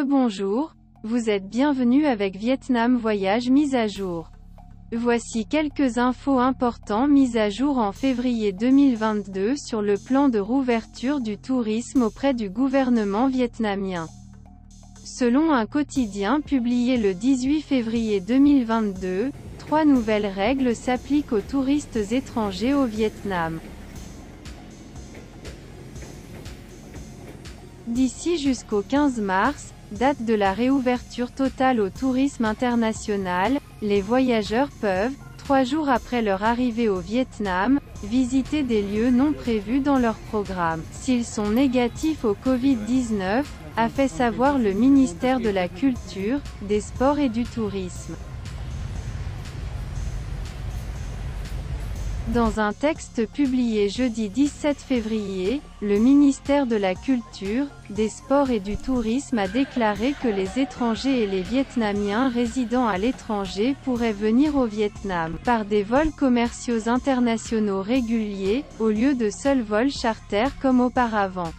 Rebonjour, vous êtes bienvenue avec Vietnam Voyage mise à jour. Voici quelques infos importantes mises à jour en février 2022 sur le plan de rouverture du tourisme auprès du gouvernement vietnamien. Selon un quotidien publié le 18 février 2022, 3 nouvelles règles s'appliquent aux touristes étrangers au Vietnam. D'ici jusqu'au 15 mars, date de la réouverture totale au tourisme international, les voyageurs peuvent, 3 jours après leur arrivée au Vietnam, visiter des lieux non prévus dans leur programme, s'ils sont négatifs au Covid-19, a fait savoir le ministère de la Culture, des Sports et du Tourisme. Dans un texte publié jeudi 17 février, le ministère de la Culture, des Sports et du Tourisme a déclaré que les étrangers et les Vietnamiens résidant à l'étranger pourraient venir au Vietnam, par des vols commerciaux internationaux réguliers, au lieu de seuls vols charters comme auparavant.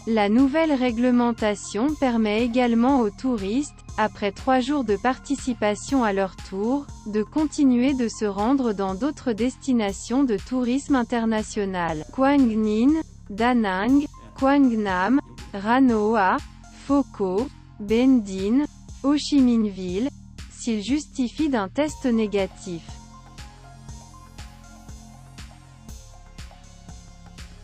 La nouvelle réglementation permet également aux touristes, après 3 jours de participation à leur tour, de continuer de se rendre dans d'autres destinations de tourisme international. Quang Ninh, Da Nang, Quang Nam, Ranoa, Pho Co, Ben Dinh, Ho Chi Minh Ville, s'ils justifient d'un test négatif.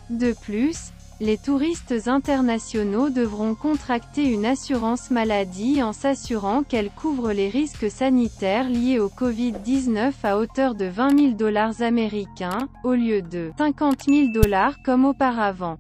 De plus, les touristes internationaux devront contracter une assurance maladie en s'assurant qu'elle couvre les risques sanitaires liés au Covid-19 à hauteur de $20 000 américains, au lieu de $50 000 comme auparavant.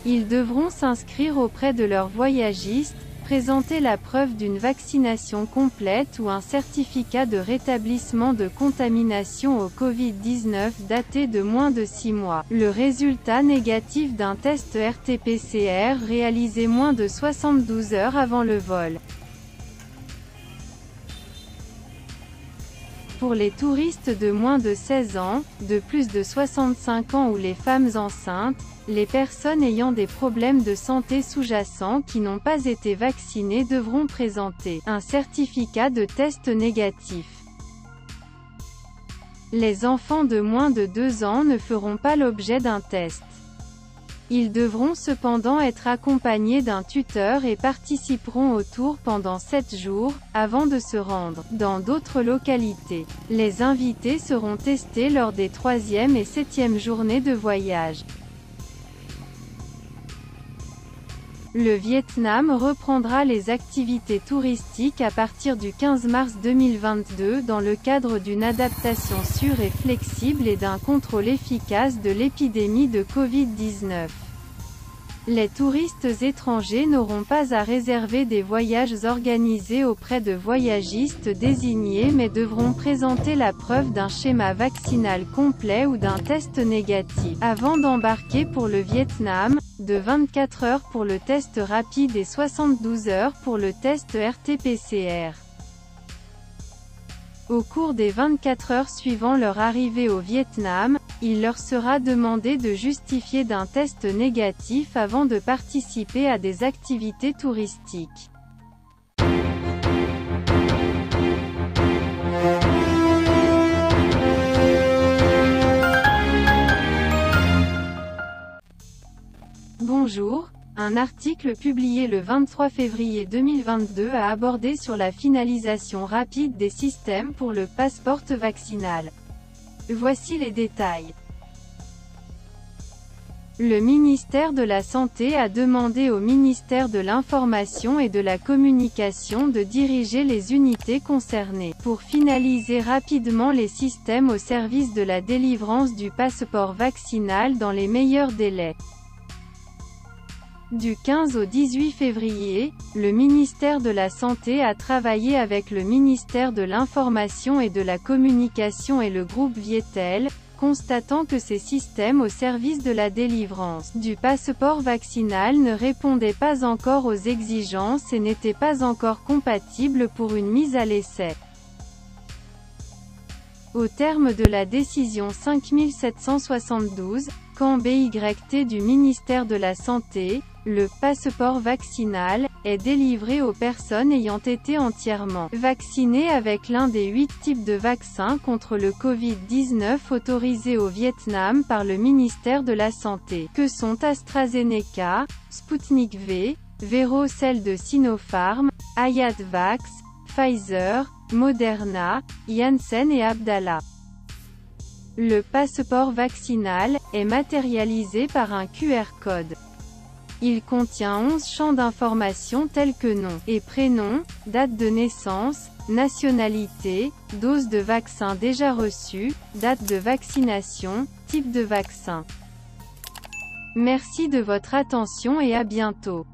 Ils devront s'inscrire auprès de leur voyagiste, présenter la preuve d'une vaccination complète ou un certificat de rétablissement de contamination au Covid-19 daté de moins de 6 mois, le résultat négatif d'un test RT-PCR réalisé moins de 72 heures avant le vol. Pour les touristes de moins de 16 ans, de plus de 65 ans ou les femmes enceintes, les personnes ayant des problèmes de santé sous-jacents qui n'ont pas été vaccinées devront présenter un certificat de test négatif. Les enfants de moins de 2 ans ne feront pas l'objet d'un test. Ils devront cependant être accompagnés d'un tuteur et participeront au tour pendant 7 jours, avant de se rendre dans d'autres localités. Les invités seront testés lors des 3e et 7e journées de voyage. Le Vietnam reprendra les activités touristiques à partir du 15 mars 2022 dans le cadre d'une adaptation sûre et flexible et d'un contrôle efficace de l'épidémie de Covid-19. Les touristes étrangers n'auront pas à réserver des voyages organisés auprès de voyagistes désignés mais devront présenter la preuve d'un schéma vaccinal complet ou d'un test négatif avant d'embarquer pour le Vietnam, de 24 heures pour le test rapide et 72 heures pour le test RT-PCR. Au cours des 24 heures suivant leur arrivée au Vietnam, il leur sera demandé de justifier d'un test négatif avant de participer à des activités touristiques. Bonjour, un article publié le 23 février 2022 a abordé sur la finalisation rapide des systèmes pour le passeport vaccinal. Voici les détails. Le ministère de la Santé a demandé au ministère de l'Information et de la Communication de diriger les unités concernées pour finaliser rapidement les systèmes au service de la délivrance du passeport vaccinal dans les meilleurs délais. Du 15 au 18 février, le ministère de la Santé a travaillé avec le ministère de l'Information et de la Communication et le groupe Vietel, constatant que ces systèmes au service de la délivrance du passeport vaccinal ne répondaient pas encore aux exigences et n'étaient pas encore compatibles pour une mise à l'essai. Au terme de la décision 5772, fabricant BYT du ministère de la Santé, le passeport vaccinal est délivré aux personnes ayant été entièrement vaccinées avec l'un des 8 types de vaccins contre le Covid-19 autorisés au Vietnam par le ministère de la Santé, que sont AstraZeneca, Sputnik V, Vero-Cell de Sinopharm, Hayat-Vax, Pfizer, Moderna, Janssen et Abdala. Le passeport vaccinal est matérialisé par un QR code. Il contient 11 champs d'information tels que nom et prénom, date de naissance, nationalité, dose de vaccin déjà reçue, date de vaccination, type de vaccin. Merci de votre attention et à bientôt.